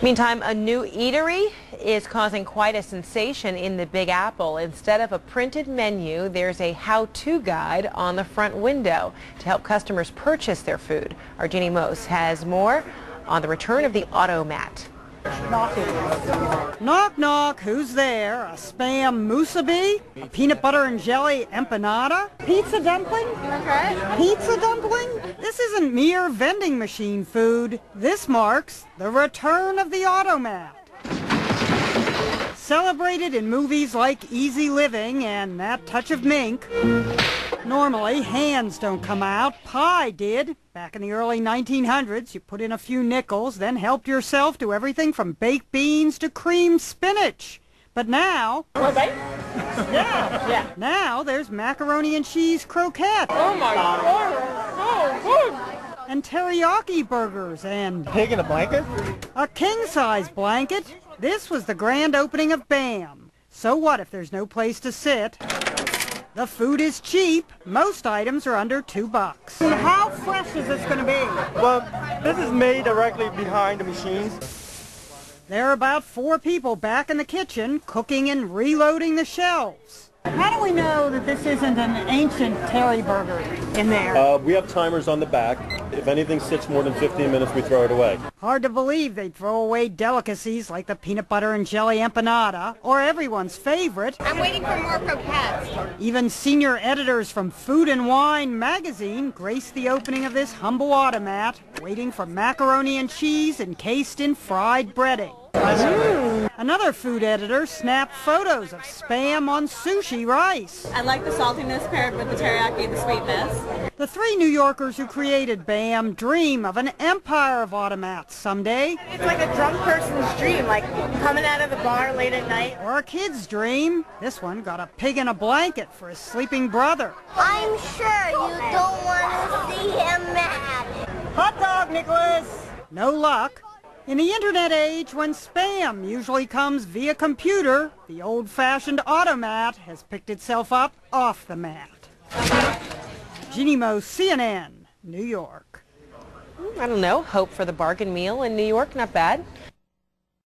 Meantime, a new eatery is causing quite a sensation in the Big Apple. Instead of a printed menu, there's a how-to guide on the front window to help customers purchase their food. Our Jeannie Mose has more on the return of the automat. Knock, knock, who's there? A Spam musubi? A peanut butter and jelly empanada? Pizza dumpling? Pizza dumpling? This isn't mere vending machine food. This marks the return of the automat. Celebrated in movies like Easy Living and That Touch of Mink. Normally, hands don't come out. Pie did. Back in the early 1900s, you put in a few nickels, then helped yourself to everything from baked beans to creamed spinach. But now... Yeah. Now there's macaroni and cheese croquette. Oh my God. Oh, and teriyaki burgers and... Pig in a blanket? A king-size blanket. This was the grand opening of BAM. So what if there's no place to sit? The food is cheap. Most items are under $2. How fresh is this going to be? Well, this is made directly behind the machines. There are about 4 people back in the kitchen cooking and reloading the shelves. How do we know that this isn't an ancient Terry burger in there? We have timers on the back. If anything sits more than 15 minutes, we throw it away. Hard to believe they'd throw away delicacies like the peanut butter and jelly empanada, or everyone's favorite. I'm waiting for more croquettes. Even senior editors from Food and Wine magazine graced the opening of this humble automat, waiting for macaroni and cheese encased in fried breading. Another food editor snapped photos of Spam on sushi rice. I like the saltiness paired with the teriyaki and the sweetness. The 3 New Yorkers who created BAM dream of an empire of automats someday. It's like a drunk person's dream, like coming out of the bar late at night. Or a kid's dream. This one got a pig in a blanket for his sleeping brother. I'm sure you don't want to see him mad. Hot dog, Nicholas! No luck. In the internet age, when Spam usually comes via computer, the old-fashioned automat has picked itself up off the mat. Jeannie Mose, CNN, New York. I don't know. Hope for the bargain meal in New York, not bad.